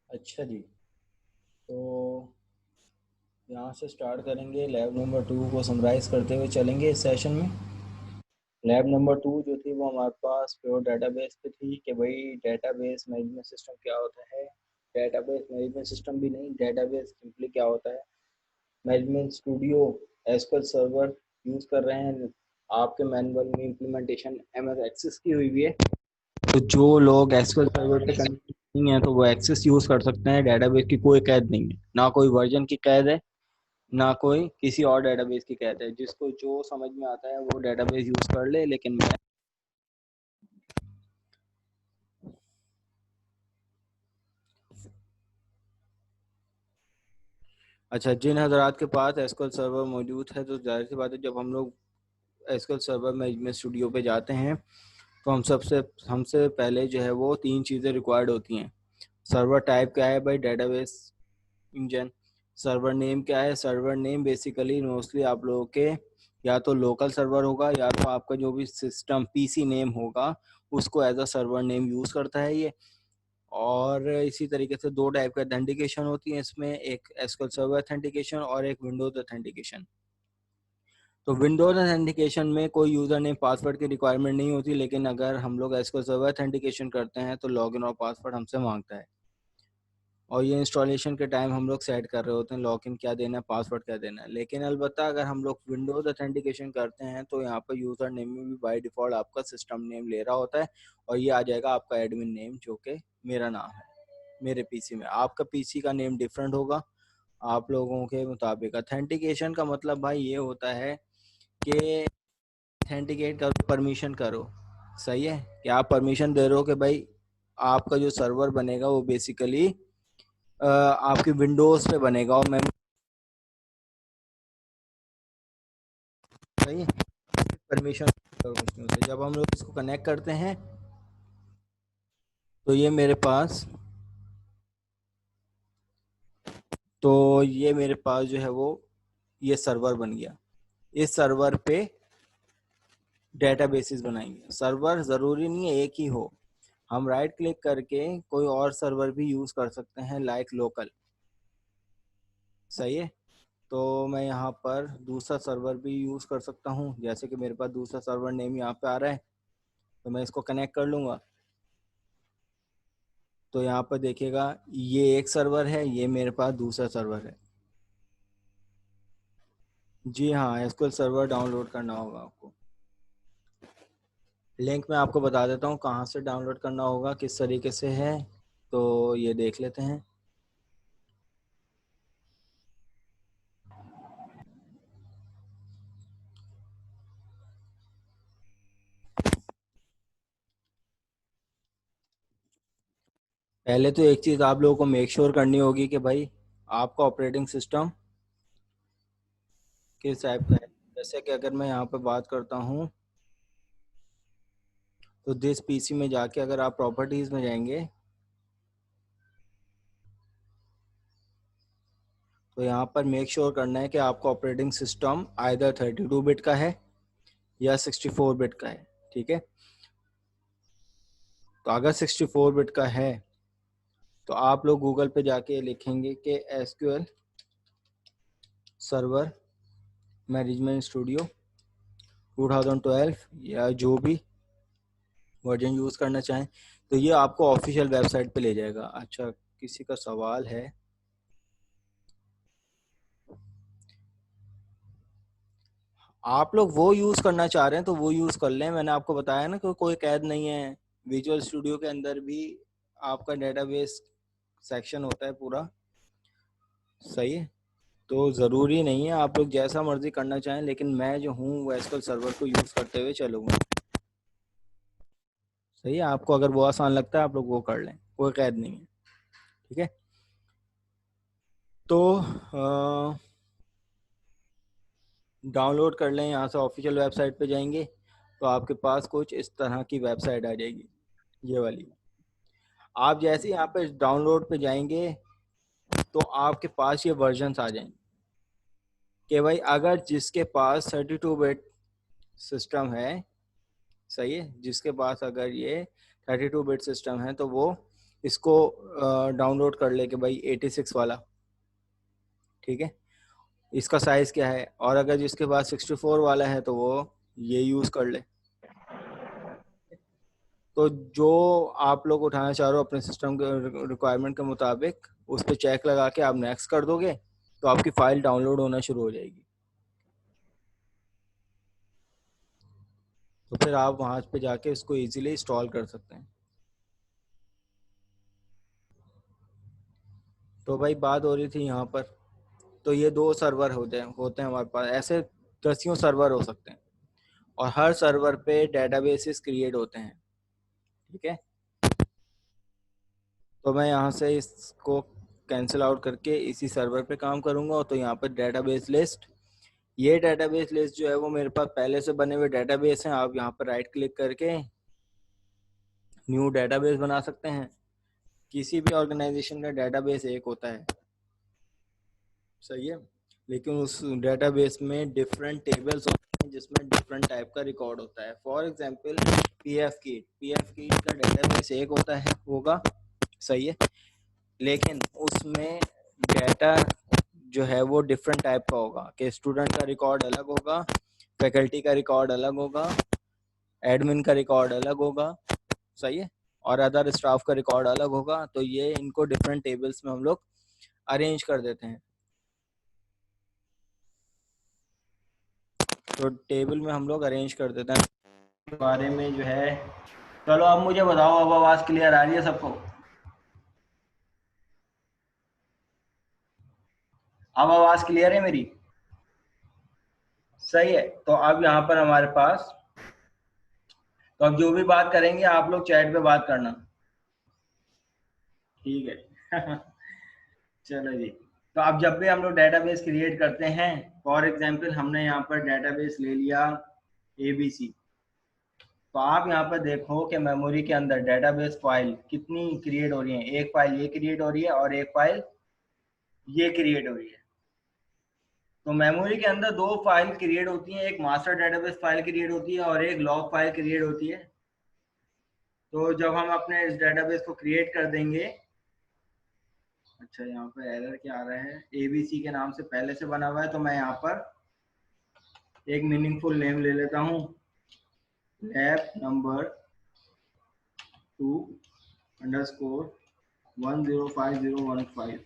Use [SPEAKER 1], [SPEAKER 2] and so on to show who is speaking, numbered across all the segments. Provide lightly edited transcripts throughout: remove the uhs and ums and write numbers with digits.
[SPEAKER 1] अच्छा जी, तो यहाँ से स्टार्ट करेंगे। लैब नंबर 2 को समराइज करते हुए चलेंगे इस सेशन में। लैब नंबर 2 जो थी वो हमारे पास प्योर डेटाबेस पे थी कि भाई डेटाबेस मैनेजमेंट सिस्टम क्या होता है। डेटाबेस मैनेजमेंट सिस्टम भी नहीं, डेटाबेस सिंपली क्या होता है। Management studio SQL server use कर रहे हैं, आपके मैनुअल में इम्प्लीमेंटेशन एमएस एक्सेस की हुई है। तो जो लोग एसक्यूएल सर्वर पे कनेक्ट नहीं है तो वो एक्सेस यूज़ कर सकते हैं। डेटाबेस की कोई कैद नहीं है, ना कोई वर्जन की कैद है, ना कोई किसी और डेटाबेस की कैद है। जिसको जो समझ में आता है वो डेटाबेस यूज़ कर ले, लेकिन मैं अच्छा, जिन हजरात के पास एसक्यूएल सर्वर मौजूद है तो जाहिर सी बात है जब हम लोग एसक्यूएल सर्वर मैनेजमेंट स्टूडियो पे जाते हैं तो हमसे पहले जो है वो तीन चीज़ें रिक्वायर्ड होती हैं। सर्वर टाइप क्या है भाई, डेटाबेस इंजन। सर्वर नेम क्या है, सर्वर नेम बेसिकली मोस्टली आप लोगों के या तो लोकल सर्वर होगा या तो आपका जो भी सिस्टम पीसी नेम होगा उसको as a server name use करता है ये। और इसी तरीके से दो टाइप का ऑथेंटिकेशन होती है इसमें, एक एसक्यूएल सर्वर ऑथेंटिकेशन और एक विंडोज ऑथेंटिकेशन। तो विंडोज ऑथेंटिकेशन में कोई यूज़र नेम पासवर्ड की रिक्वायरमेंट नहीं होती, लेकिन अगर हम लोग एसक्यूएल सर्वर ऑथेंटिकेशन करते हैं तो लॉगिन और पासवर्ड हमसे मांगता है। और ये इंस्टॉलेशन के टाइम हम लोग सेट कर रहे होते हैं लॉगिन क्या देना है, पासवर्ड क्या देना है। लेकिन अलबत्ता अगर हम लोग विंडोज ऑथेंटिकेशन करते हैं तो यहाँ पर यूज़र नेम में भी बाय डिफ़ॉल्ट आपका सिस्टम नेम ले रहा होता है और ये आ जाएगा आपका एडमिन नेम, जो कि मेरा नाम है मेरे पीसी में। आपका पीसी का नेम डिफरेंट होगा आप लोगों के मुताबिक। ऑथेंटिकेशन का मतलब भाई ये होता है कि ऑथेंटिकेट करो, परमिशन करो। सही है कि आप परमिशन दे रहे हो कि भाई आपका जो सर्वर बनेगा वो बेसिकली आपकी विंडोज पे बनेगा और मैं सही है परमिशन से जब हम लोग इसको कनेक्ट करते हैं तो ये मेरे पास जो है वो ये सर्वर बन गया। इस सर्वर पे डेटाबेसेस बनाएंगे। सर्वर ज़रूरी नहीं है एक ही हो, हम राइट क्लिक करके कोई और सर्वर भी यूज़ कर सकते हैं लाइक लोकल। सही है, तो मैं यहाँ पर दूसरा सर्वर भी यूज़ कर सकता हूँ। जैसे कि मेरे पास दूसरा सर्वर नेम यहाँ पे आ रहा है तो मैं इसको कनेक्ट कर लूँगा। तो यहाँ पर देखिएगा ये एक सर्वर है, ये मेरे पास दूसरा सर्वर है। जी हाँ, एसक्यूएल सर्वर डाउनलोड करना होगा आपको। लिंक मैं आपको बता देता हूँ कहाँ से डाउनलोड करना होगा, किस तरीके से है। तो ये देख लेते हैं। पहले तो एक चीज़ आप लोगों को मेक श्योर करनी होगी कि भाई आपका ऑपरेटिंग सिस्टम किस टाइप का है। जैसे कि अगर मैं यहाँ पर बात करता हूँ तो दिस पीसी में जाके अगर आप प्रॉपर्टीज़ में जाएंगे तो यहाँ पर मेक श्योर करना है कि आपका ऑपरेटिंग सिस्टम आइदर 32 बिट का है या 64 बिट का है। ठीक है, तो अगर 64 बिट का है तो आप लोग गूगल पे जाके लिखेंगे कि एसक्यूएल सर्वर मैनेजमेंट स्टूडियो 2012 या जो भी वर्जन यूज़ करना चाहें, तो ये आपको ऑफिशियल वेबसाइट पे ले जाएगा। अच्छा, किसी का सवाल है? आप लोग वो यूज़ करना चाह रहे हैं तो वो यूज़ कर लें, मैंने आपको बताया ना कि कोई कैद नहीं है। विजुअल स्टूडियो के अंदर भी आपका डेटाबेस सेक्शन होता है पूरा, सही है। तो ज़रूरी नहीं है, आप लोग जैसा मर्जी करना चाहें, लेकिन मैं जो हूँ वो एसक्यूएल सर्वर को यूज़ करते हुए चलूँगा। सही है, आपको अगर वो आसान लगता है आप लोग वो कर लें, कोई कैद नहीं है। ठीक है, तो डाउनलोड कर लें। यहाँ से ऑफिशियल वेबसाइट पे जाएंगे तो आपके पास कुछ इस तरह की वेबसाइट आ जाएगी, ये वाली। आप जैसे यहाँ पे डाउनलोड पे जाएंगे तो आपके पास ये वर्जन्स आ जाएंगे कि भाई अगर जिसके पास 32 बिट सिस्टम है, सही है, जिसके पास अगर ये 32 बिट सिस्टम है तो वो इसको डाउनलोड कर ले कि भाई 86 वाला, ठीक है, इसका साइज़ क्या है। और अगर जिसके पास 64 वाला है तो वो ये यूज़ कर ले। तो जो आप लोग उठाना चाह रहे हो अपने सिस्टम के रिक्वायरमेंट के मुताबिक, उस पर चेक लगा के आप नेक्स्ट कर दोगे तो आपकी फ़ाइल डाउनलोड होना शुरू हो जाएगी। तो फिर आप वहाँ पे जाके इसको इजीली इंस्टॉल कर सकते हैं। तो भाई बात हो रही थी यहाँ पर, तो ये 2 सर्वर होते हैं हमारे पास, ऐसे दसियों सर्वर हो सकते हैं और हर सर्वर पे डेटाबेसेस क्रिएट होते हैं। ठीक है, तो मैं यहाँ से इसको कैंसिल आउट करके इसी सर्वर पे काम करूँगा। तो यहाँ पर डेटाबेस लिस्ट, ये डेटाबेस लिस्ट जो है वो मेरे पास पहले से बने हुए डेटाबेस हैं। आप यहाँ पर राइट क्लिक करके न्यू डेटाबेस बना सकते हैं। किसी भी ऑर्गेनाइजेशन का डेटाबेस एक होता है, सही है, लेकिन उस डेटाबेस में डिफरेंट टेबल्स होते हैं जिसमें डिफरेंट टाइप का रिकॉर्ड होता है। फॉर एग्जांपल पीएफ कीट का डेटाबेस एक होगा, सही है, लेकिन उसमें डेटा जो है वो डिफरेंट टाइप का होगा कि स्टूडेंट का रिकॉर्ड अलग होगा, फैकल्टी का रिकॉर्ड अलग होगा, एडमिन का रिकॉर्ड अलग होगा, सही है, और अदर स्टाफ का रिकॉर्ड अलग होगा। तो ये इनको डिफरेंट टेबल्स में हम लोग अरेंज कर देते हैं। तो टेबल में हम लोग अरेंज कर देते हैं के बारे में जो है। चलो अब मुझे बताओ, अब आवाज़ क्लियर आ रही है सबको? अब आवाज़ क्लियर है मेरी? सही है, तो अब यहाँ पर हमारे पास, तो अब जो भी बात करेंगे आप लोग चैट पे बात करना, ठीक है? चलो जी, तो अब जब भी हम लोग डेटाबेस क्रिएट करते हैं, फॉर एग्जांपल हमने यहाँ पर डेटाबेस ले लिया एबीसी, तो आप यहाँ पर देखो कि मेमोरी के अंदर डेटाबेस फाइल कितनी क्रिएट हो रही है। एक फाइल ये क्रिएट हो रही है और एक फाइल ये क्रिएट हो रही है। तो मेमोरी के अंदर 2 फाइल क्रिएट होती हैं, एक मास्टर डेटाबेस फाइल क्रिएट होती है और एक लॉग फाइल क्रिएट होती है। तो जब हम अपने इस डेटाबेस को क्रिएट कर देंगे, अच्छा यहाँ पे एरर क्या आ रहा है, एबीसी के नाम से पहले से बना हुआ है, तो मैं यहाँ पर एक मीनिंगफुल नेम ले लेता हूँ, लैब नंबर 2_105015।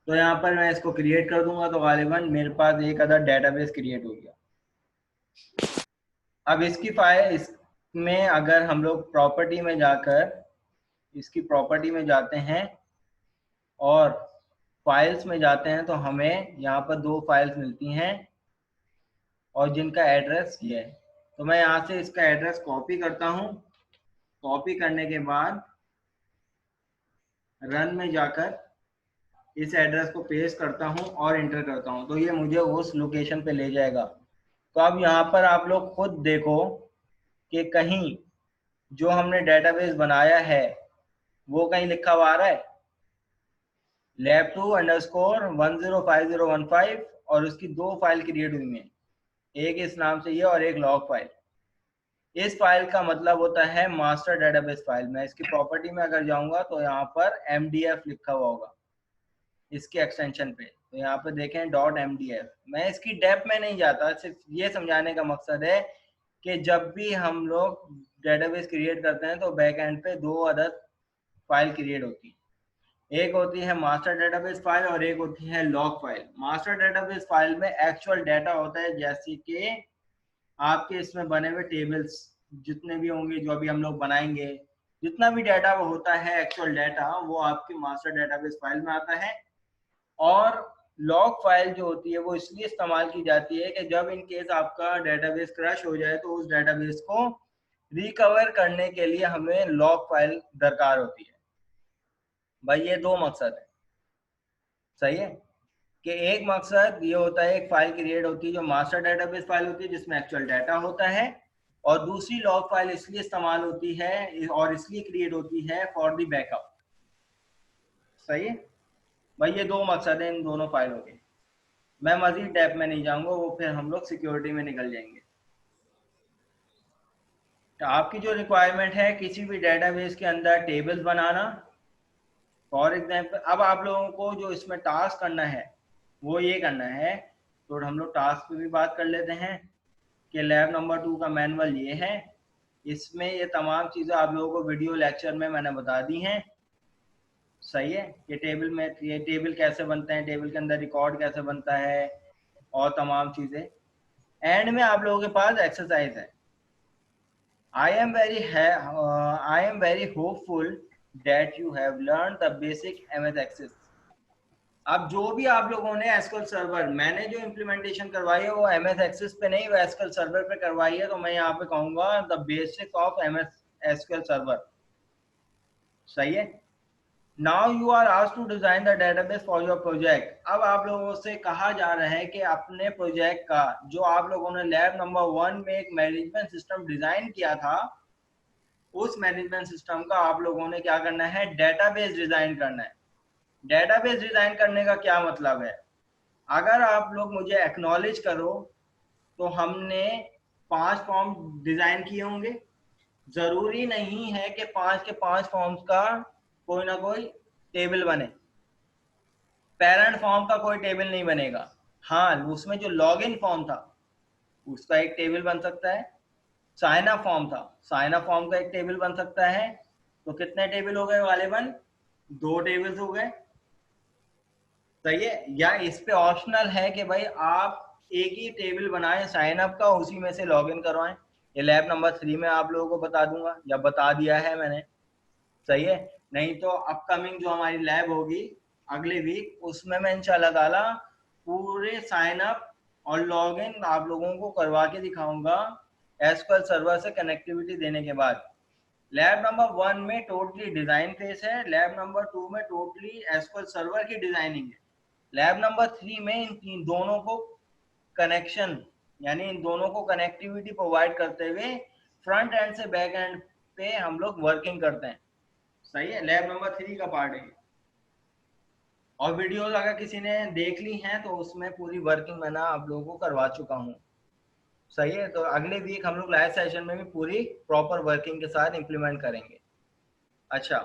[SPEAKER 1] तो यहाँ पर मैं इसको क्रिएट कर दूंगा तो गालिबन मेरे पास एक अदर डेटाबेस क्रिएट हो गया। अब इसकी फाइल, इसमें अगर हम लोग प्रॉपर्टी में जाकर, इसकी प्रॉपर्टी में जाते हैं और फाइल्स में जाते हैं, तो हमें यहाँ पर 2 फाइल्स मिलती हैं और जिनका एड्रेस ये है। तो मैं यहाँ से इसका एड्रेस कॉपी करता हूँ। कॉपी करने के बाद रन में जाकर इस एड्रेस को पेस्ट करता हूँ और इंटर करता हूँ, तो ये मुझे उस लोकेशन पे ले जाएगा। तो अब यहाँ पर आप लोग खुद देखो कि कहीं जो हमने डेटाबेस बनाया है वो कहीं लिखा हुआ आ रहा है, lab2_105015, और उसकी 2 फाइल क्रिएट हुई हैं, एक इस नाम से ये और एक लॉग फाइल। इस फाइल का मतलब होता है मास्टर डेटाबेस फाइल। मैं इसकी प्रॉपर्टी में अगर जाऊंगा तो यहाँ पर MDF लिखा हुआ होगा इसके एक्सटेंशन पे। तो यहाँ पे देखें .mdf। मैं इसकी डेप्थ में नहीं जाता, सिर्फ ये समझाने का मकसद है कि जब भी हम लोग डेटाबेस क्रिएट करते हैं तो बैक एंड पे दो अदद फाइल क्रिएट होती है। एक होती है मास्टर डेटाबेस फाइल और एक होती है log file. Master database file में एक्चुअल डाटा होता है, जैसे कि आपके इसमें बने हुए टेबल्स जितने भी होंगे, जो अभी हम लोग बनाएंगे, जितना भी डाटा वो होता है एक्चुअल डाटा, वो आपके मास्टर डेटाबेस फाइल में आता है। और लॉग फाइल जो होती है वो इसलिए इस्तेमाल की जाती है कि जब इन केस आपका डेटाबेस क्रैश हो जाए तो उस डेटाबेस को रिकवर करने के लिए हमें लॉग फाइल दरकार होती है। भाई ये दो मकसद है, सही है। कि एक मकसद ये होता है, एक फाइल क्रिएट होती है जो मास्टर डेटाबेस फाइल होती है जिसमें एक्चुअल डाटा होता है, और दूसरी लॉग फाइल इसलिए इस्तेमाल होती है और इसलिए क्रिएट होती है फॉर द बैकअप। सही है भाई, ये दो मकसद है इन दोनों फाइलों के। मैं मजीद डेप्थ में नहीं जाऊंगा, वो फिर हम लोग सिक्योरिटी में निकल जाएंगे। तो आपकी जो रिक्वायरमेंट है किसी भी डेटाबेस के अंदर टेबल्स बनाना, फॉर एग्जांपल अब आप लोगों को जो इसमें टास्क करना है वो ये करना है। तो हम लोग टास्क पे भी बात कर लेते हैं कि लैब नंबर 2 का मैनुअल ये है। इसमें ये तमाम चीज़ें आप लोगों को वीडियो लेक्चर में मैंने बता दी हैं। सही है कि टेबल में ये टेबल कैसे बनते हैं, टेबल के अंदर रिकॉर्ड कैसे बनता है, और तमाम चीज़ें। एंड में आप लोगों के पास एक्सरसाइज है। I am very hopeful that you have learned the basic MS Access। अब जो भी आप लोगों ने एसक्यूएल सर्वर, मैंने जो इम्प्लीमेंटेशन करवाई है वो MS Access पे नहीं, वो एसक्यूएल सर्वर पे करवाई है। तो मैं यहाँ पे कहूँगा the basic of MS SQL server. सही है। Now you are asked to design the database for your project. अब आप लोगों से कहा जा रहा है कि अपने प्रोजेक्ट का, जो आप लोगों ने लैब नंबर 1 में एक मैनेजमेंट सिस्टम डिजाइन किया था, उस मैनेजमेंट सिस्टम का आप लोगों ने क्या करना है, डेटाबेस डिजाइन करना है। डेटाबेस डिजाइन करने का क्या मतलब है, अगर आप लोग मुझे एक्नॉलेज करो तो हमने 5 फॉर्म डिजाइन किए होंगे। जरूरी नहीं है कि 5 के 5 फॉर्म्स का कोई ना कोई टेबल बने। पेरेंट फॉर्म का कोई टेबल नहीं बनेगा। हाँ, उसमें जो लॉगिन फॉर्म था उसका एक टेबल बन सकता है। साइन अप फॉर्म था, साइन अप फॉर्म का एक टेबल बन सकता है। तो कितने टेबल हो गए गालिबन, 2 टेबल्स हो गए। सही है। या इस पे ऑप्शनल है कि भाई आप एक ही टेबल बनाएं साइन अप का, उसी में से लॉगिन करवाएं। ये लैब नंबर 3 में आप लोगों को बता दूंगा, या बता दिया है मैंने। सही है। नहीं तो अपकमिंग जो हमारी लैब होगी अगले वीक, उसमें मैं इंशाल्लाह ताला पूरे साइन अप और लॉगिन आप लोगों को करवा के दिखाऊंगा एसक्यूएल सर्वर से कनेक्टिविटी देने के बाद। लैब नंबर 1 में टोटली डिजाइन फेस है, लैब नंबर 2 में टोटली एसक्यूएल सर्वर की डिजाइनिंग है, लैब नंबर 3 में इन दोनों को कनेक्शन, यानी इन दोनों को कनेक्टिविटी प्रोवाइड करते हुए फ्रंट एंड से बैक एंड पे हम लोग वर्किंग करते हैं। सही है, लैब नंबर 3 का पार्ट है। और वीडियोस अगर किसी ने देख ली हैं तो उसमें पूरी वर्किंग मैं ना आप लोगों को करवा चुका हूँ। सही है। तो अगले वीक हम लोग लाइव सेशन में भी पूरी प्रॉपर वर्किंग के साथ इंप्लीमेंट करेंगे। अच्छा,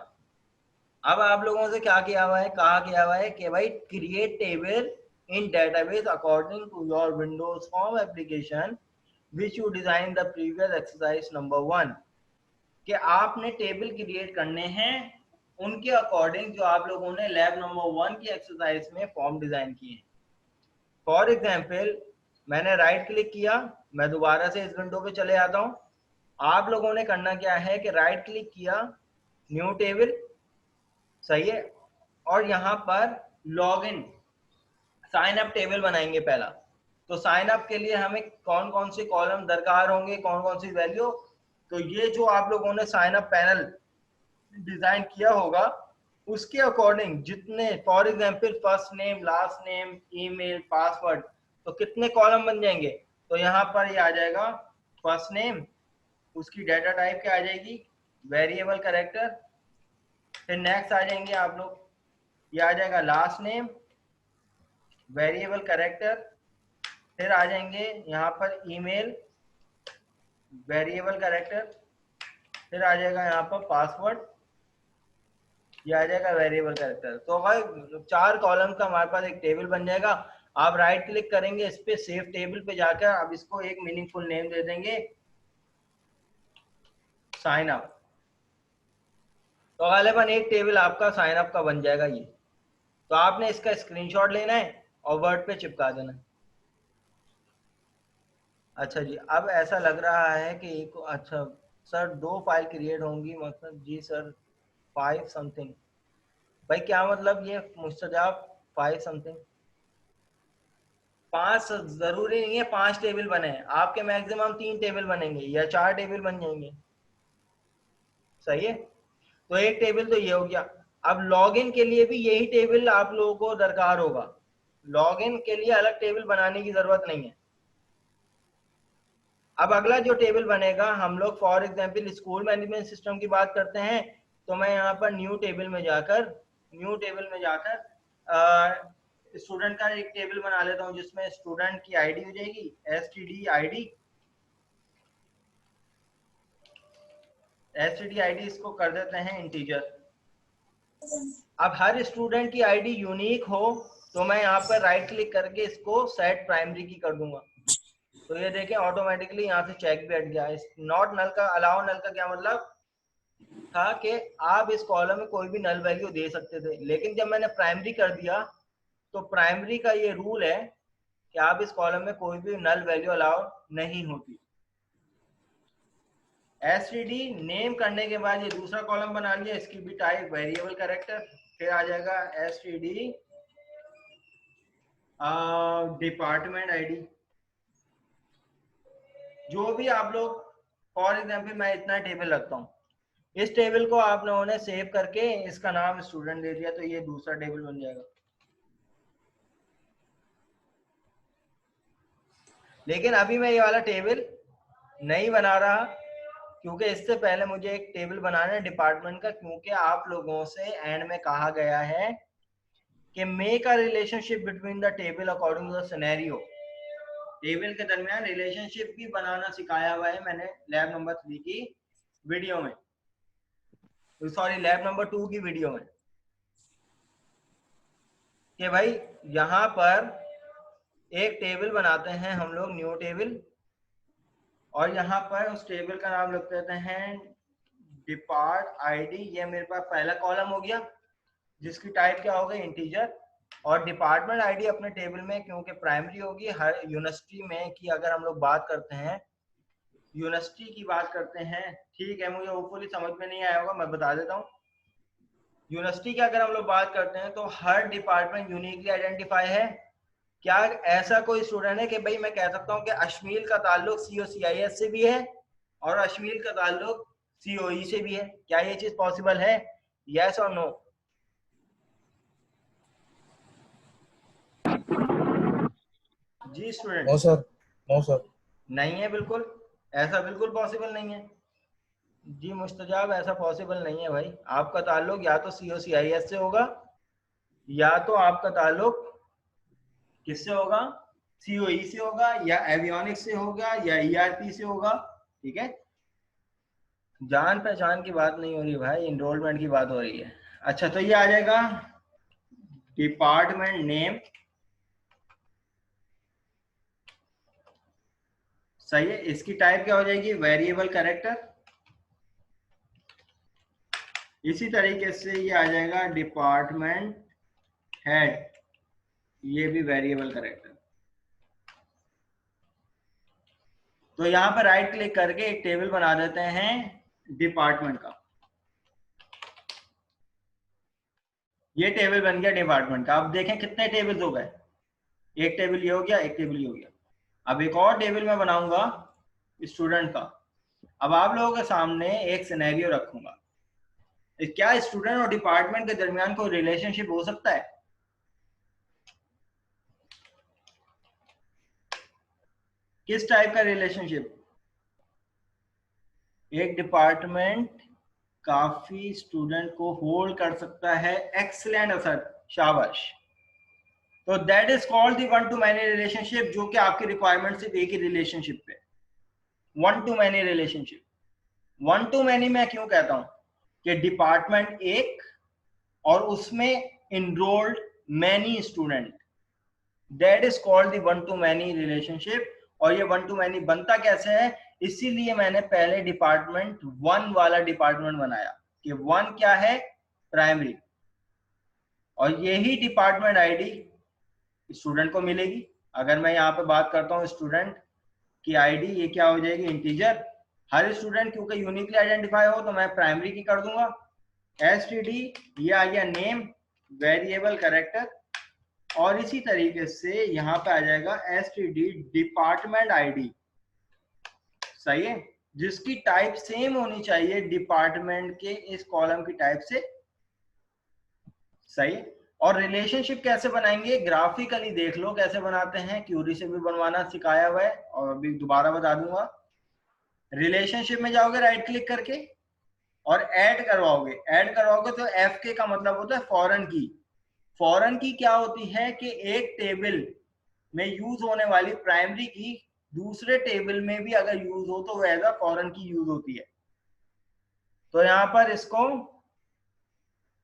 [SPEAKER 1] अब आप लोगों से क्या किया हुआ है, कहा गया हुआ है कि भाई create table in database according to your Windows form application which you design the previous exercise number 1। कि आपने टेबल क्रिएट करने हैं उनके अकॉर्डिंग जो आप लोगों ने लैब नंबर 1 की एक्सरसाइज में फॉर्म डिजाइन किए हैं। फॉर एग्जाम्पल, मैंने राइट क्लिक किया, मैं दोबारा से इस विंडो पे चले आता हूँ। आप लोगों ने करना क्या है कि राइट क्लिक किया, न्यू टेबल। सही है। और यहाँ पर लॉगिन साइन अप टेबल बनाएंगे पहला। तो साइन अप के लिए हमें कौन कौन से कॉलम दरकार होंगे, कौन कौन सी वैल्यू। तो ये जो आप लोगों ने साइन अप पैनल डिजाइन किया होगा उसके अकॉर्डिंग जितने, for example first name, last name, email, password, तो कितने कॉलम बन जाएंगे। तो यहाँ पर ये आ जाएगा फर्स्ट नेम, उसकी डाटा टाइप क्या आ जाएगी, वेरिएबल कैरेक्टर। फिर नेक्स्ट आ जाएंगे आप लोग, ये आ जाएगा लास्ट नेम, वेरिएबल कैरेक्टर। फिर आ जाएंगे यहाँ पर ईमेल, वेरिएबल कैरेक्टर। फिर आ जाएगा यहाँ पर पासवर्ड, ये आ जाएगा वेरिएबल कैरेक्टर। तो भाई 4 कॉलम का हमारे पास एक टेबल बन जाएगा। आप राइट क्लिक करेंगे इस पे, सेव टेबल पे जाकर अब इसको एक मीनिंगफुल नेम दे देंगे, साइन अप। तो गालिबन एक टेबल आपका साइन अप का बन जाएगा ये। तो आपने इसका स्क्रीनशॉट लेना है और वर्ड पे चिपका देना है। अच्छा जी, अब ऐसा लग रहा है कि एक, अच्छा सर 2 फाइल क्रिएट होंगी, मतलब जी सर 5 समथिंग। भाई क्या मतलब ये मुस्तजाब 5 समथिंग? 5 जरूरी नहीं है 5 टेबल बने, आपके मैक्सिमम 3 टेबल बनेंगे या 4 टेबल बन जाएंगे। सही है, तो एक टेबल तो ये हो गया। अब लॉगिन के लिए भी यही टेबल आप लोगों को दरकार होगा। लॉगिन के लिए अलग टेबल बनाने की जरूरत नहीं है। अब अगला जो टेबल बनेगा, हम लोग for example school management system की बात करते हैं, तो मैं यहाँ पर न्यू टेबल में जाकर स्टूडेंट का एक टेबल बना लेता हूँ जिसमें स्टूडेंट की आईडी हो जाएगी एसटीडी आईडी। एसटीडी आईडी इसको कर देते हैं इंटीजर। अब हर स्टूडेंट की आईडी यूनिक हो तो मैं यहाँ पर राइट क्लिक करके इसको सेट प्राइमरी की कर दूंगा। तो ये देखें ऑटोमेटिकली यहाँ से चेक भी हट गया। नॉट नल का, अलाउ नल का क्या मतलब था कि आप इस कॉलम में कोई भी नल वैल्यू दे सकते थे, लेकिन जब मैंने प्राइमरी कर दिया तो प्राइमरी का ये रूल है कि आप इस कॉलम में कोई भी नल वैल्यू अलाउ नहीं होती। एसटीडी नेम करने के बाद ये दूसरा कॉलम बना लिया, इसकी भी टाइप वेरिएबल कैरेक्टर। फिर आ जाएगा एसटीडी डिपार्टमेंट आईडी। जो भी आप लोग, फॉर एग्जांपल मैं इतना टेबल रखता हूँ, इस टेबल को आप लोगों ने सेव करके इसका नाम स्टूडेंट दे दिया तो ये दूसरा टेबल बन जाएगा। लेकिन अभी मैं ये वाला टेबल नहीं बना रहा क्योंकि इससे पहले मुझे एक टेबल बनाना है डिपार्टमेंट का, क्योंकि आप लोगों से एंड में कहा गया है कि make a relationship between the table according to the scenario. Table के दरमियान रिलेशनशिप भी बनाना सिखाया हुआ है मैंने लैब नंबर 3 की वीडियो में, सॉरी लैब नंबर 2 की वीडियो में, कि भाई यहाँ पर एक टेबल बनाते हैं हम लोग न्यू टेबल, और यहाँ पर उस टेबल का नाम लिख देते हैं डिपार्ट आईडी। ये मेरे पास पहला कॉलम हो गया जिसकी टाइप क्या होगा इंटीजर, और डिपार्टमेंट आईडी अपने टेबल में क्योंकि प्राइमरी होगी। हर यूनिवर्सिटी में की अगर हम लोग बात करते हैं, यूनिवर्सिटी की बात करते हैं, ठीक है, मुझे होपफुली समझ में नहीं आया होगा, मैं बता देता हूँ। यूनिवर्सिटी की अगर हम लोग बात करते हैं तो हर डिपार्टमेंट यूनिकली आइडेंटिफाई है। क्या ऐसा कोई स्टूडेंट है कि भाई मैं कह सकता हूँ कि अश्मील का ताल्लुक COCIS से भी है और अश्मील का ताल्लुक COE से भी है? क्या ये चीज पॉसिबल है? यस और नो? जी student?
[SPEAKER 2] No sir, no sir.
[SPEAKER 1] नहीं है, बिल्कुल ऐसा बिल्कुल पॉसिबल नहीं है। जी मुस्तजाब, ऐसा पॉसिबल नहीं है भाई। आपका ताल्लुक या तो COCIS से होगा या तो आपका ताल्लुक किससे होगा? COE से होगा या एवियोनिक्स से होगा या ERP से होगा। ठीक है, जान पहचान की बात नहीं हो रही भाई, इनरोलमेंट की बात हो रही है। अच्छा, तो ये आ जाएगा डिपार्टमेंट नेम। सही है, इसकी टाइप क्या हो जाएगी? Variable character. इसी तरीके से ये आ जाएगा डिपार्टमेंट हेड, ये भी वेरिएबल कैरेक्टर। तो यहाँ पर राइट क्लिक करके एक टेबल बना देते हैं डिपार्टमेंट का। ये टेबल बन गया डिपार्टमेंट का। अब देखें कितने टेबल हो गए, एक टेबल ये हो गया, एक टेबल ये हो गया। अब एक और टेबल मैं बनाऊंगा स्टूडेंट का। अब आप लोगों के सामने एक सिनेरियो रखूंगा, क्या स्टूडेंट और डिपार्टमेंट के दरमियान कोई रिलेशनशिप हो सकता है? किस टाइप का रिलेशनशिप? एक डिपार्टमेंट काफी स्टूडेंट को होल्ड कर सकता है। एक्सीलेंट असर, शाबाश। तो that is called the one two many relationship, जो कि आपकी रिक्वायरमेंट सिर्फ एक ही रिलेशनशिप पे, one two many relationship. One two many मैं क्यों कहता हूं कि डिपार्टमेंट एक और उसमें enrolled many student, that is called the one to many relationship। और ये वन टू मैनी बनता कैसे है, इसीलिए मैंने पहले डिपार्टमेंट वन वाला डिपार्टमेंट बनाया कि वन क्या है, प्राइमरी, और यही डिपार्टमेंट आईडी स्टूडेंट को मिलेगी। अगर मैं यहाँ पे बात करता हूँ स्टूडेंट की आईडी, ये क्या हो जाएगी, इंटीजर। हर स्टूडेंट क्योंकि यूनिकली आइडेंटिफाई हो तो मैं प्राइमरी की कर दूंगा। एसटीडी ये आ गया नेम, वेरिएबल कैरेक्टर, और इसी तरीके से यहाँ पे आ जाएगा एसटीडी डिपार्टमेंट आईडी, सही है, जिसकी टाइप सेम होनी चाहिए डिपार्टमेंट के इस कॉलम की टाइप से, सही। और रिलेशनशिप कैसे बनाएंगे, ग्राफिकली देख लो कैसे बनाते हैं, क्यूरी से भी बनवाना सिखाया हुआ है और अभी दोबारा बता दूंगा। रिलेशनशिप में जाओगे राइट क्लिक करके और ऐड करवाओगे तो एफ के का मतलब होता है फॉरेन की। फॉरेन की क्या होती है कि एक टेबल में यूज होने वाली प्राइमरी की दूसरे टेबल में भी अगर यूज हो तो वो as a foreign key use होती है। तो यहाँ पर इसको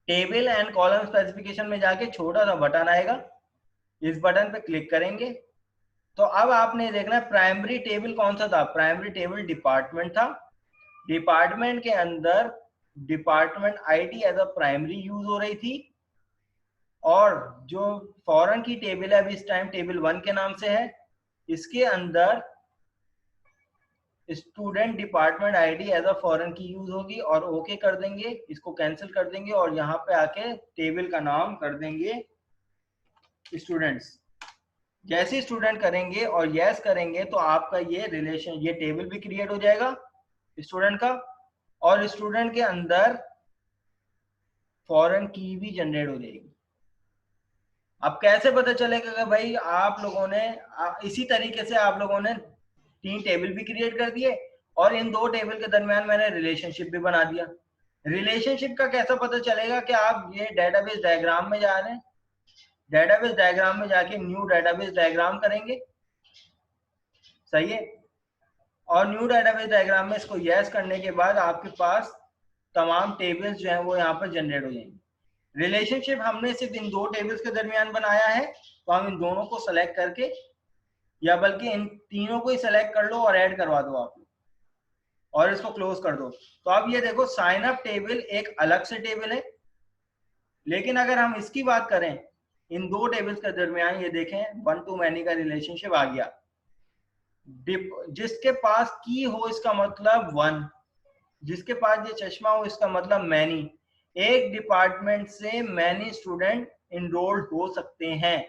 [SPEAKER 1] टेबल एंड कॉलम स्पेसिफिकेशन में जाके छोटा सा बटन आएगा, इस बटन पे क्लिक करेंगे तो अब आपने देखना है प्राइमरी टेबल कौन सा था, प्राइमरी टेबल डिपार्टमेंट था। डिपार्टमेंट के अंदर department ID as a primary use हो रही थी, और जो फॉरेन की टेबल है अभी इस टाइम टेबल वन के नाम से है, इसके अंदर student department ID as a foreign key use होगी। और ओके कर देंगे, इसको कैंसिल कर देंगे और यहाँ पे आके टेबल का नाम कर देंगे स्टूडेंट्स। जैसे स्टूडेंट करेंगे और यस करेंगे तो आपका ये रिलेशन, ये टेबल भी क्रिएट हो जाएगा स्टूडेंट का, और स्टूडेंट के अंदर फॉरेन की भी जनरेट हो जाएगी। अब कैसे पता चलेगा कि भाई आप लोगों ने इसी तरीके से आप लोगों ने 3 टेबल भी क्रिएट कर दिए और इन 2 टेबल के दरमियान मैंने रिलेशनशिप भी बना दिया। रिलेशनशिप का कैसा पता चलेगा कि आप ये डेटाबेस डायग्राम में जा रहे हैं, डेटाबेस डायग्राम में जाके न्यू डेटाबेस डायग्राम करेंगे, सही है। और न्यू डेटाबेस डायग्राम में इसको यस करने के बाद आपके पास तमाम टेबल्स जो हैं वो यहाँ पर जनरेट हो जाएंगे। रिलेशनशिप हमने सिर्फ इन 2 टेबल्स के दरमियान बनाया है, तो हम इन दोनों को सेलेक्ट करके, या बल्कि इन तीनों को ही सेलेक्ट कर लो और ऐड करवा दो आप लोग, और इसको क्लोज कर दो। तो अब ये देखो साइन अप टेबल एक अलग से टेबल है, लेकिन अगर हम इसकी बात करें इन 2 टेबल्स के दरमियान, ये देखें वन टू मैनी का रिलेशनशिप आ गया। जिसके पास की हो इसका मतलब वन, जिसके पास ये चश्मा हो इसका मतलब मैनी। एक डिपार्टमेंट से मैनी स्टूडेंट इनरोल्ड हो सकते हैं।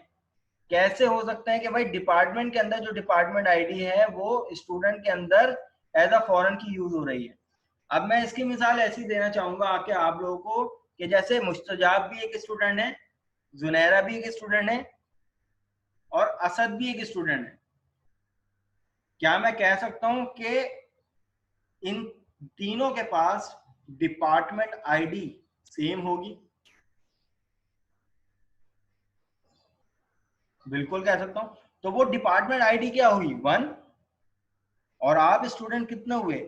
[SPEAKER 1] कैसे हो सकते हैं कि भाई डिपार्टमेंट के अंदर जो डिपार्टमेंट आईडी है वो स्टूडेंट के अंदर as a foreign key use हो रही है। अब मैं इसकी मिसाल ऐसी देना चाहूंगा आके आप लोगों को कि जैसे मुस्तजाब भी एक स्टूडेंट है, जुनैरा भी एक स्टूडेंट है, और असद भी एक स्टूडेंट है। क्या मैं कह सकता हूं कि इन तीनों के पास डिपार्टमेंट आईडी सेम होगी? बिल्कुल कह सकता हूं। तो वो डिपार्टमेंट आईडी क्या हुई, वन, और आप स्टूडेंट कितने हुए,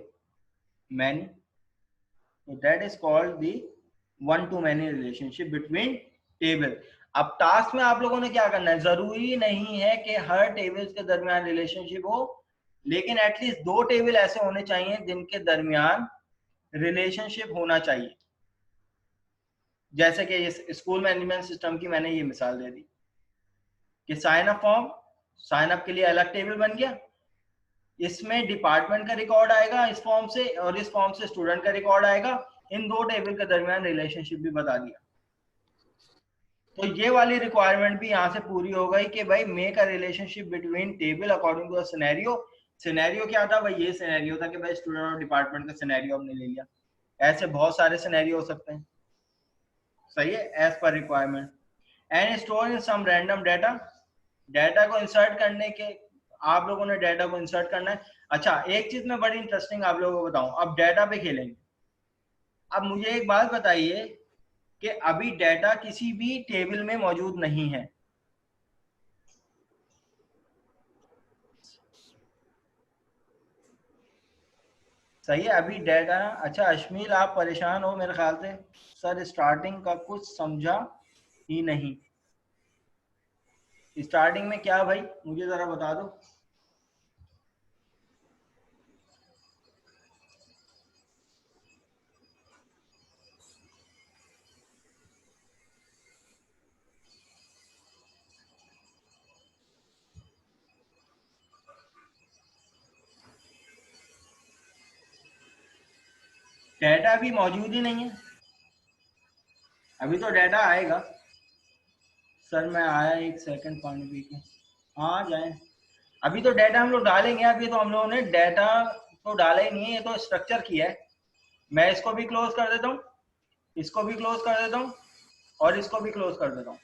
[SPEAKER 1] मैनी। तो that is called the one two many relationship between table. अब टास्क में आप लोगों ने क्या करना है, जरूरी नहीं है कि हर टेबल्स के दरमियान रिलेशनशिप हो, लेकिन एटलीस्ट 2 टेबल ऐसे होने चाहिए जिनके दरमियान रिलेशनशिप होना चाहिए। जैसे कि स्कूल मैनेजमेंट सिस्टम की मैंने ये मिसाल दे दी कि sign up form, sign up के लिए अलग टेबल बन गया, इसमें डिपार्टमेंट का रिकॉर्ड आएगा इस फॉर्म से, और इस फॉर्म से स्टूडेंट का रिकॉर्ड आएगा। इन 2 टेबल के दरमियान रिलेशनशिप भी बता दिया। तो ये वाली रिक्वायरमेंट भी यहाँ से पूरी हो गई कि भाई make a relationship between table according to a scenario. Scenario क्या था भाई, ये सिनेरियो था कि भाई स्टूडेंट और डिपार्टमेंट का सिनेरियो हमने ले लिया। ऐसे बहुत सारे सिनेरियो हो सकते हैं, सही है, as per requirement. And store in some random data, data को इंसर्ट करने के, आप लोगों ने डाटा को इंसर्ट करना है। अच्छा एक चीज मैं बड़ी इंटरेस्टिंग आप लोगों को बताऊं, अब डाटा पे खेलेंगे। अब मुझे एक बात बताइए कि अभी डाटा किसी भी टेबल में मौजूद नहीं है, सही है। अभी डेटा, अच्छा अश्मील आप परेशान हो मेरे ख्याल से, सर स्टार्टिंग का कुछ समझा ही नहीं। स्टार्टिंग में क्या भाई, मुझे जरा बता दो। डेटा अभी मौजूद ही नहीं है, अभी तो डेटा आएगा। सर मैं आया, एक सेकंड पानी पी के। हाँ जाए, अभी तो डेटा हम लोग डालेंगे। अभी तो हम लोगों ने डेटा तो डाला ही नहीं है, ये तो स्ट्रक्चर किया है। मैं इसको भी क्लोज कर देता हूँ, इसको भी क्लोज कर देता हूँ, और इसको भी क्लोज कर देता हूँ।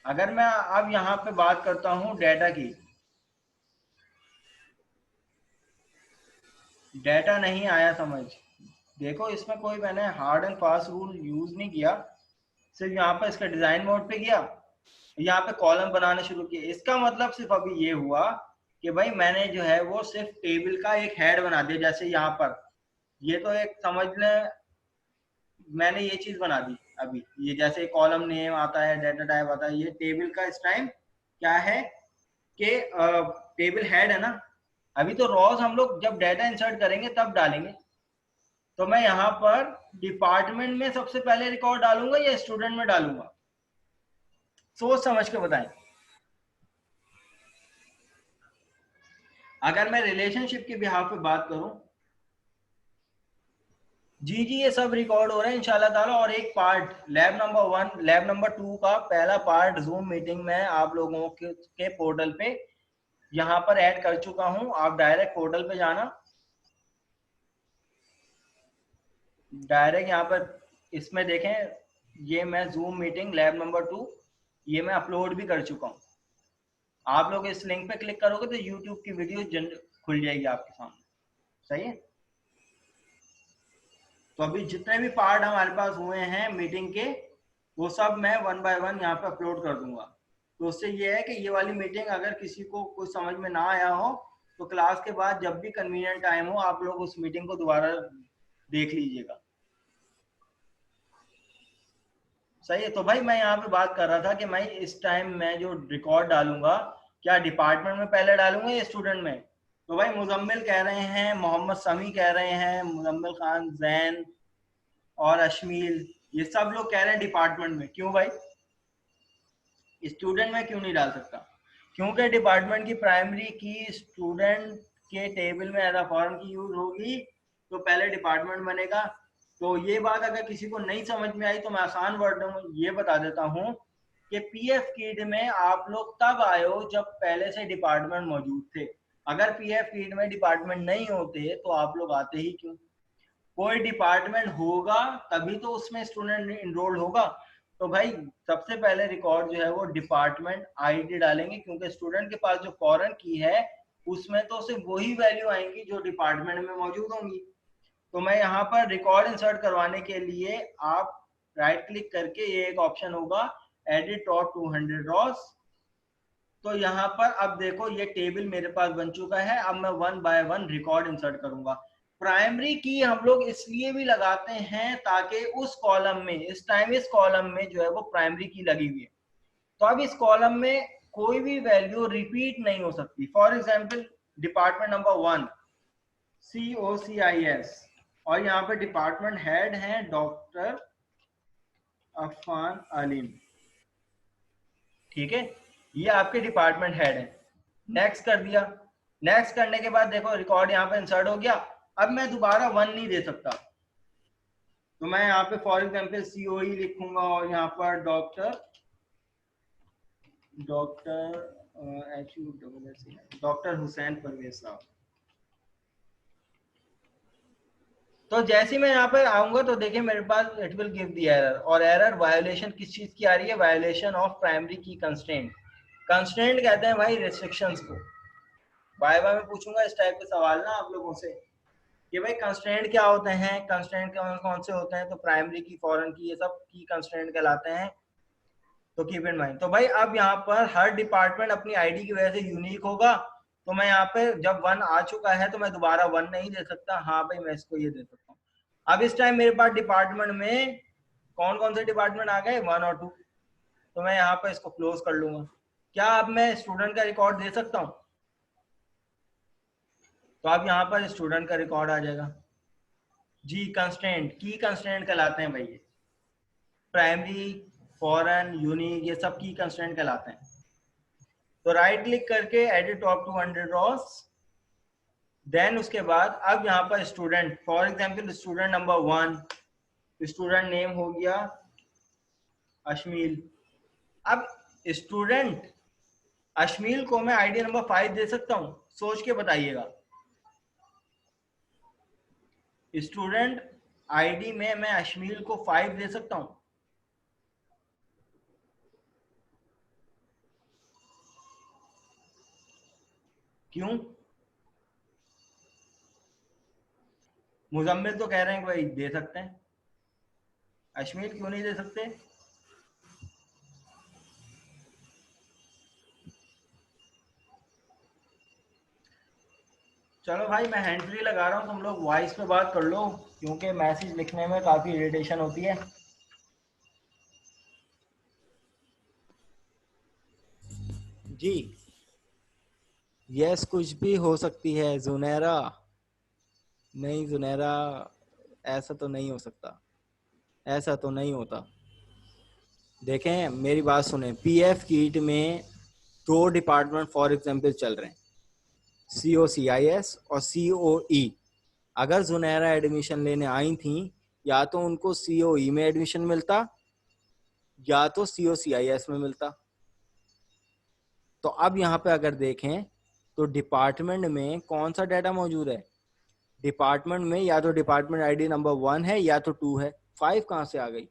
[SPEAKER 1] अगर मैं अब यहाँ पे बात करता हूँ डेटा की, डेटा नहीं आया समझ। देखो इसमें कोई मैंने hard and fast rule use नहीं किया, सिर्फ यहाँ पर इसका डिजाइन मोड पे गया, यहाँ पे कॉलम बनाने शुरू किए। इसका मतलब सिर्फ अभी ये हुआ कि भाई मैंने जो है वो सिर्फ टेबल का एक हेड बना दिया। जैसे यहाँ पर ये तो एक समझ लें, मैंने ये चीज बना दी। अभी ये जैसे कॉलम नेम आता है, डाटा टाइप आता है, ये टेबल का इस टाइम क्या है कि टेबल हेड है ना। अभी तो रॉज हम लोग जब डाटा इंसर्ट करेंगे तब डालेंगे। तो मैं यहाँ पर डिपार्टमेंट में सबसे पहले रिकॉर्ड डालूंगा या स्टूडेंट में डालूंगा, सोच समझ के बताएं। अगर मैं रिलेशनशिप के बिहाफ पे बात करूं, जी जी ये सब रिकॉर्ड हो रहा है इंशाल्लाह ताला। और एक part lab number 1 lab number 2 का पहला पार्ट जूम मीटिंग में आप लोगों के पोर्टल पे यहाँ पर ऐड कर चुका हूँ। आप डायरेक्ट पोर्टल पे जाना, डायरेक्ट यहाँ पर इसमें देखें, ये मैं जूम मीटिंग लैब नंबर 2 ये मैं अपलोड भी कर चुका हूँ। आप लोग इस लिंक पे क्लिक करोगे तो यूट्यूब की वीडियो खुल जाएगी आपके सामने। सही है। तो अभी जितने भी पार्ट हमारे पास हुए हैं मीटिंग के, वो सब मैं वन बाय वन यहाँ पे अपलोड कर दूंगा। तो उससे ये है कि ये वाली मीटिंग अगर किसी को कुछ समझ में ना आया हो तो क्लास के बाद जब भी कन्वीनियंट टाइम हो आप लोग उस मीटिंग को दोबारा देख लीजिएगा। सही है। तो भाई मैं यहाँ पे बात कर रहा था कि मैं इस टाइम मैं जो रिकॉर्ड डालूंगा, क्या डिपार्टमेंट में पहले डालूंगा या स्टूडेंट में। तो भाई मुजम्मिल कह रहे हैं, मोहम्मद समी कह रहे हैं, मुजम्मिल खान, जैन और अशमील, ये सब लोग कह रहे हैं डिपार्टमेंट में। क्यों भाई, स्टूडेंट में क्यों नहीं डाल सकता? क्योंकि डिपार्टमेंट की प्राइमरी की स्टूडेंट के टेबल में एज फॉर्म की यूज होगी तो पहले डिपार्टमेंट बनेगा। तो ये बात अगर किसी को नहीं समझ में आई तो मैं आसान वर्ड में ये बता देता हूँ कि पीएफ किड में आप लोग तब आए हो जब पहले से डिपार्टमेंट मौजूद थे। अगर पीएफ किड में डिपार्टमेंट नहीं होते तो आप लोग आते ही क्यों? कोई डिपार्टमेंट होगा तभी तो उसमें स्टूडेंट इनरोल होगा। तो भाई सबसे पहले रिकॉर्ड जो है वो डिपार्टमेंट आईडी डालेंगे, क्योंकि स्टूडेंट के पास जो फॉरेन की है उसमें तो सिर्फ वही वैल्यू आएंगी जो डिपार्टमेंट में मौजूद होंगी। तो मैं यहाँ पर रिकॉर्ड इंसर्ट करवाने के लिए आप राइट क्लिक करके, ये एक ऑप्शन होगा एडिट टॉप 200 रॉस। तो यहाँ पर अब देखो ये टेबल मेरे पास बन चुका है। अब मैं one by one record insert करूंगा। प्राइमरी की हम लोग इसलिए भी लगाते हैं ताकि उस कॉलम में, इस टाइम इस कॉलम में जो है वो प्राइमरी की लगी हुई है। तो अब इस कॉलम में कोई भी वैल्यू रिपीट नहीं हो सकती। For example department number 1 COCIS, और यहाँ पे डिपार्टमेंट हेड है डॉक्टर अफान अलीम। ठीक है, ये आपके डिपार्टमेंट हेड है। नेक्स्ट कर दिया। नेक्स्ट करने के बाद देखो रिकॉर्ड यहाँ पे इंसर्ट हो गया। अब मैं दोबारा 1 नहीं दे सकता, तो मैं यहाँ पे फॉर एग्जाम्पल COE लिखूंगा और यहाँ पर डॉक्टर डॉक्टर हुसैन परवेज साहब। तो जैसे ही मैं यहाँ पर आऊंगा तो देखिए मेरे पास it will give the error. और एरर वायोलेशन किस चीज की आ रही है? वायोलेशन ऑफ प्राइमरी की कंस्ट्रेंट। कंस्ट्रेंट कहते हैं भाई रिस्ट्रिक्शंस को। वाइवा में पूछूंगा इस टाइप के सवाल ना आप लोगों से कि भाई कंस्ट्रेंट क्या होते हैं, कंस्ट्रेंट कौन कौन से होते हैं। तो प्राइमरी की, फॉरेन की, ये सब की कंस्ट्रेंट कहलाते हैं। तो कीप इन माइंड। तो भाई अब यहाँ पर हर डिपार्टमेंट अपनी आईडी की वजह से यूनिक होगा। तो मैं यहाँ पे जब 1 आ चुका है तो मैं दोबारा 1 नहीं दे सकता, हाँ भाई मैं इसको ये दे सकता हूँ। अब इस टाइम मेरे पास डिपार्टमेंट में कौन कौन से डिपार्टमेंट आ गए, 1 और 2, तो मैं यहाँ पर इसको क्लोज कर लूंगा। क्या अब मैं स्टूडेंट का रिकॉर्ड दे सकता हूँ? तो अब यहाँ पर स्टूडेंट का रिकॉर्ड आ जाएगा जी। कंस्ट्रेंट, की कंस्ट्रेंट कहलाते हैं भाई ये, प्राइमरी, फॉरेन, यूनिक, ये सब की कंस्ट्रेंट कहलाते हैं। तो राइट क्लिक करके edit top two 100 rows, then उसके बाद अब यहाँ पर student, for example student number 1, student name हो गया अश्मील। अब स्टूडेंट अश्मील को मैं आईडी नंबर 5 दे सकता हूँ? सोच के बताइएगा। स्टूडेंट आईडी में मैं अश्मील को 5 दे सकता हूँ? क्यों? मुजम्मिल तो कह रहे हैं कि भाई दे सकते हैं, अश्मील क्यों नहीं दे सकते? चलो भाई मैं हैंड फ्री लगा रहा हूँ, तुम लोग वॉइस पे बात कर लो, क्योंकि मैसेज लिखने में काफी इरिटेशन होती है। जी यस, कुछ भी हो सकती है जुनैरा। नहीं जुनैरा, ऐसा तो नहीं हो सकता, ऐसा तो नहीं होता। देखें मेरी बात सुने, पीएफ कीट में 2 डिपार्टमेंट फॉर एग्जांपल चल रहे हैं, COCIS और COE। अगर जुनैरा एडमिशन लेने आई थी, या तो उनको COE में एडमिशन मिलता या तो COCIS में मिलता। तो अब यहाँ पे अगर देखें तो डिपार्टमेंट में कौन सा डाटा मौजूद है? डिपार्टमेंट में या तो डिपार्टमेंट आईडी नंबर 1 है या तो 2 है। 5 कहाँ से आ गई?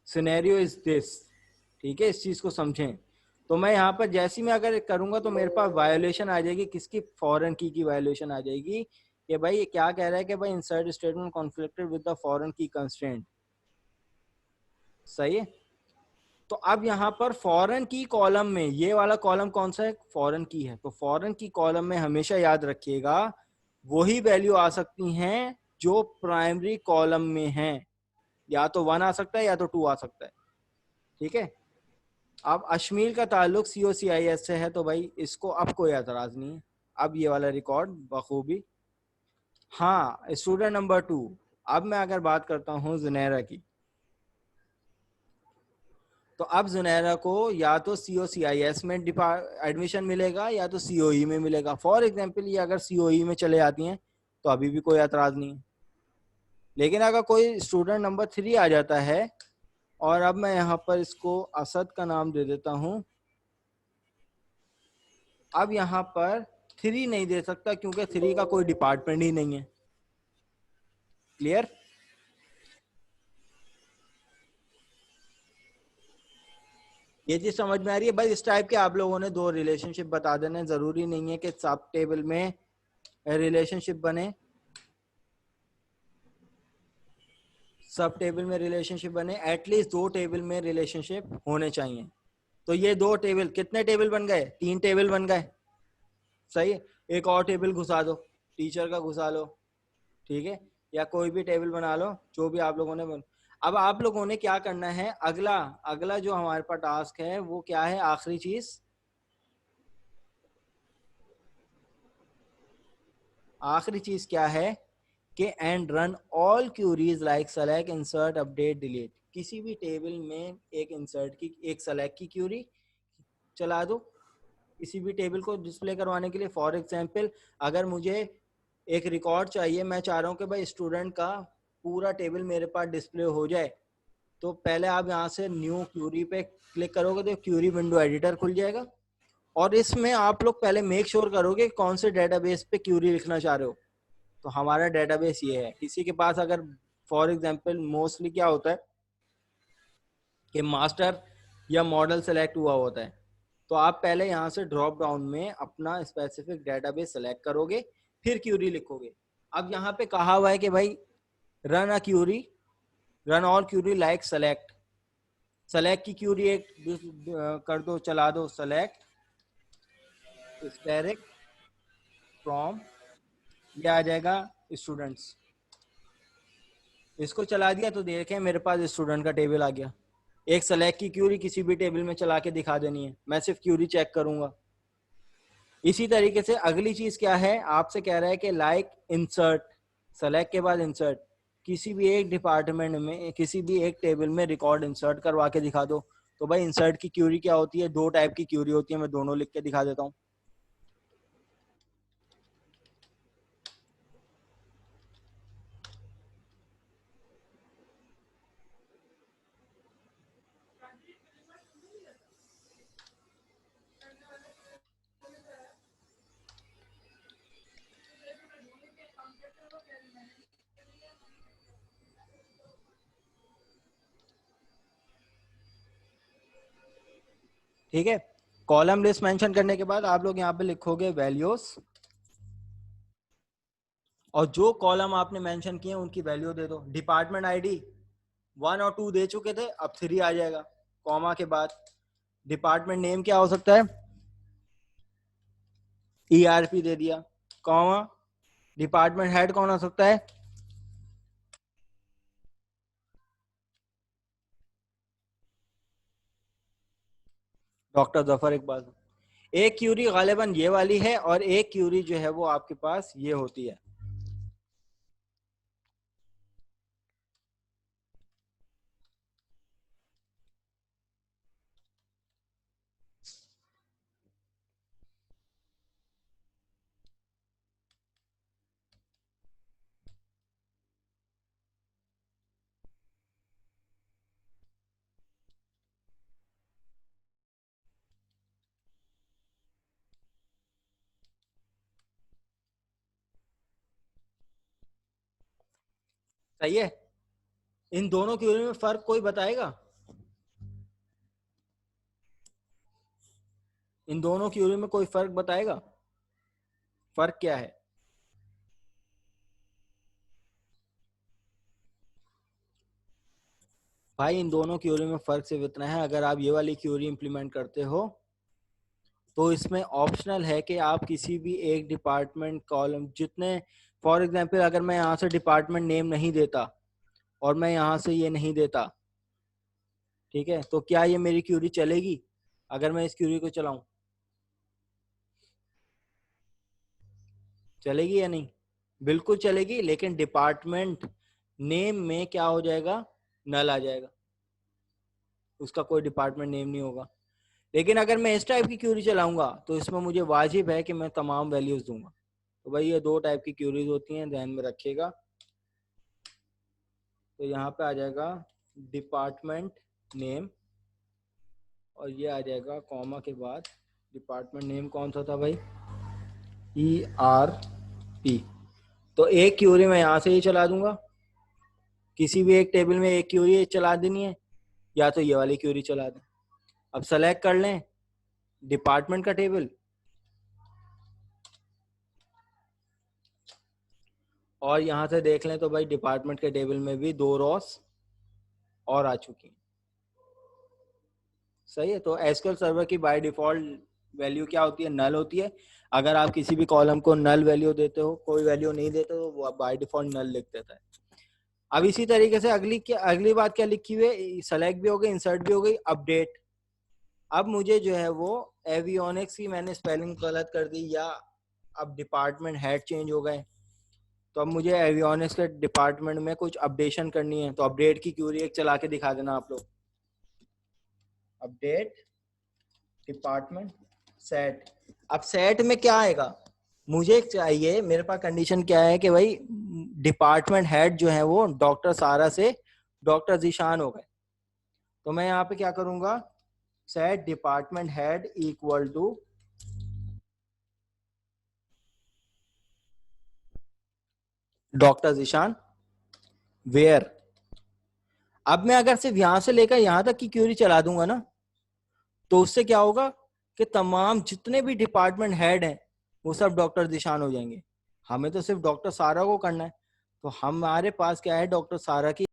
[SPEAKER 1] सिनेरियो इज दिस, ठीक है, इस चीज को समझें। तो मैं यहाँ पर जैसी मैं अगर करूंगा तो मेरे पास वायोलेशन आ जाएगी, किसकी? फॉरेन की वायोलेशन आ जाएगी कि भाई ये क्या कह रहा है कि भाई insert statement conflicted with the foreign की कंस्ट्रेंट। सही है। तो अब यहाँ पर फॉरेन की कॉलम में, ये वाला कॉलम कौन सा है? फॉरेन की है। तो फॉरेन की कॉलम में हमेशा याद रखिएगा वही वैल्यू आ सकती हैं जो प्राइमरी कॉलम में है, या तो 1 आ सकता है या तो 2 आ सकता है, ठीक है। अब अश्मील का ताल्लुक COCIS से है, तो भाई इसको अब कोई एतराज नहीं है। अब ये वाला रिकॉर्ड बखूबी। हाँ स्टूडेंट नंबर 2, अब मैं अगर बात करता हूँ जुनैरा की, तो अब जुनैरा को या तो COCIS में एडमिशन मिलेगा या तो COE में मिलेगा। फॉर एग्जांपल ये अगर COE में चले जाती हैं तो अभी भी कोई एतराज नहीं है। लेकिन अगर कोई स्टूडेंट नंबर 3 आ जाता है, और अब मैं यहाँ पर इसको असद का नाम दे देता हूँ, अब यहाँ पर 3 नहीं दे सकता क्योंकि 3 का कोई डिपार्टमेंट ही नहीं है। क्लियर? ये चीज समझ में आ रही है? भाई इस टाइप के आप लोगों ने 2 रिलेशनशिप बता देने, जरूरी नहीं है कि सब टेबल में रिलेशनशिप बने, सब टेबल में रिलेशनशिप बने, एटलीस्ट 2 टेबल में रिलेशनशिप होने चाहिए। तो ये 2 टेबल, कितने टेबल बन गए? 3 टेबल बन गए। सही है। एक और टेबल घुसा दो, टीचर का घुसा लो, ठीक है, या कोई भी टेबल बना लो जो भी आप लोगों ने अब आप लोगों ने क्या करना है, अगला अगला जो हमारे पास टास्क है वो क्या है? आखिरी चीज, आखिरी चीज क्या है कि and run all queries like select, insert, update, delete. किसी भी टेबल में एक इंसर्ट की, एक सेलेक्ट की क्यूरी चला दो किसी भी टेबल को डिस्प्ले करवाने के लिए। फॉर एग्जांपल अगर मुझे एक रिकॉर्ड चाहिए, मैं चाह रहा हूँ कि भाई स्टूडेंट का पूरा टेबल मेरे पास डिस्प्ले हो जाए, तो पहले आप यहाँ से न्यू क्यूरी पे क्लिक करोगे तो क्यूरी विंडो एडिटर खुल जाएगा, और इसमें आप लोग पहले मेक श्योर करोगे कौन से डेटाबेस पे क्यूरी लिखना चाह रहे हो। तो हमारा डेटाबेस ये है। किसी के पास अगर फॉर एग्जांपल मोस्टली क्या होता है कि मास्टर या मॉडल सेलेक्ट हुआ होता है, तो आप पहले यहाँ से ड्रॉप डाउन में अपना स्पेसिफिक डेटाबेस सेलेक्ट करोगे, फिर क्यूरी लिखोगे। अब यहाँ पे कहा हुआ है कि भाई run a query, run all query like select. Select की क्यूरी एक कर दो, चला दो सेलेक्ट स्टेरिक फ्रॉम, ये आ जाएगा स्टूडेंट्स। इसको चला दिया तो देखें मेरे पास स्टूडेंट का टेबल आ गया। एक सेलेक्ट की क्यूरी किसी भी टेबल में चला के दिखा देनी है, मैं सिर्फ क्यूरी चेक करूंगा। इसी तरीके से अगली चीज क्या है, आपसे कह रहा है कि लाइक इंसर्ट, सेलेक्ट के बाद इंसर्ट, किसी भी एक डिपार्टमेंट में किसी भी एक टेबल में रिकॉर्ड इंसर्ट करवा के दिखा दो। तो भाई इंसर्ट की क्यूरी क्या होती है, दो टाइप की क्यूरी होती है, मैं दोनों लिख के दिखा देता हूँ। ठीक है, कॉलम लिस्ट मेंशन करने के बाद आप लोग यहाँ पे लिखोगे वैल्यूज, और जो कॉलम आपने मेंशन किए उनकी वैल्यू दे दो। डिपार्टमेंट आईडी 1 और 2 दे चुके थे, अब 3 आ जाएगा कॉमा के बाद। डिपार्टमेंट नेम क्या हो सकता है, ईआरपी दे दिया, कॉमा। डिपार्टमेंट हेड कौन हो सकता है, डॉक्टर जफर इकबाल। एक क्यूरी गालिबन ये वाली है और एक क्यूरी जो है वो आपके पास ये होती है। सही है, इन दोनों क्यूरी में फर्क कोई बताएगा, इन दोनों क्यूरी में कोई फर्क बताएगा, फर्क क्या है। भाई इन दोनों क्यूरी में फर्क सिर्फ इतना है, अगर आप ये वाली क्यूरी इंप्लीमेंट करते हो तो इसमें ऑप्शनल है कि आप किसी भी एक डिपार्टमेंट कॉलम जितने, फॉर एग्जांपल अगर मैं यहाँ से डिपार्टमेंट नेम नहीं देता और मैं यहाँ से ये नहीं देता, ठीक है, तो क्या ये मेरी क्यूरी चलेगी अगर मैं इस क्यूरी को चलाऊं, चलेगी या नहीं, बिल्कुल चलेगी, लेकिन डिपार्टमेंट नेम में क्या हो जाएगा, नल आ जाएगा, उसका कोई डिपार्टमेंट नेम नहीं होगा। लेकिन अगर मैं इस टाइप की क्यूरी चलाऊंगा तो इसमें मुझे वाजिब है कि मैं तमाम वैल्यूज दूंगा। तो भाई ये दो टाइप की क्यूरीज होती हैं, ध्यान में रखिएगा। तो यहाँ पे आ जाएगा डिपार्टमेंट नेम और ये आ जाएगा कॉमा के बाद, डिपार्टमेंट नेम कौन सा था भाई, ERP। तो एक क्यूरी मैं यहाँ से ही चला दूंगा, किसी भी एक टेबल में एक क्यूरी चला देनी है, या तो ये वाली क्यूरी चला दें। अब सेलेक्ट कर लें डिपार्टमेंट का टेबल और यहाँ से देख लें तो भाई डिपार्टमेंट के टेबल में भी 2 रॉस और आ चुकी हैं। सही है, तो एसक्यूएल सर्वर की बाय डिफॉल्ट वैल्यू क्या होती है, नल होती है। अगर आप किसी भी कॉलम को नल वैल्यू देते हो, कोई वैल्यू नहीं देते हो, वो बाय डिफॉल्ट नल लिख देता है। अब इसी तरीके से अगली बात क्या लिखी हुई है, सेलेक्ट भी हो गई, इंसर्ट भी हो गई, अपडेट। अब मुझे जो है वो एवियोनिक्स की मैंने स्पेलिंग गलत कर दी, या अब डिपार्टमेंट हेड चेंज हो गए, तो अब मुझे एवियोनिक्स के डिपार्टमेंट में कुछ अपडेशन करनी है। तो अपडेट की क्यूरी एक चला के दिखा देना आप लोग, अपडेट डिपार्टमेंट सेट। अब सेट में क्या आएगा, मुझे चाहिए, मेरे पास कंडीशन क्या है कि भाई डिपार्टमेंट हेड जो है वो डॉक्टर सारा से डॉक्टर जीशान हो गए। तो मैं यहाँ पे क्या करूंगा, set department head equal to doctor Zeeshan where. अब मैं अगर सिर्फ यहां से लेकर यहां तक की क्यूरी चला दूंगा ना, तो उससे क्या होगा कि तमाम जितने भी डिपार्टमेंट हेड हैं वो सब डॉक्टर दिशान हो जाएंगे। हमें तो सिर्फ डॉक्टर सारा को करना है, तो हमारे पास क्या है, डॉक्टर सारा की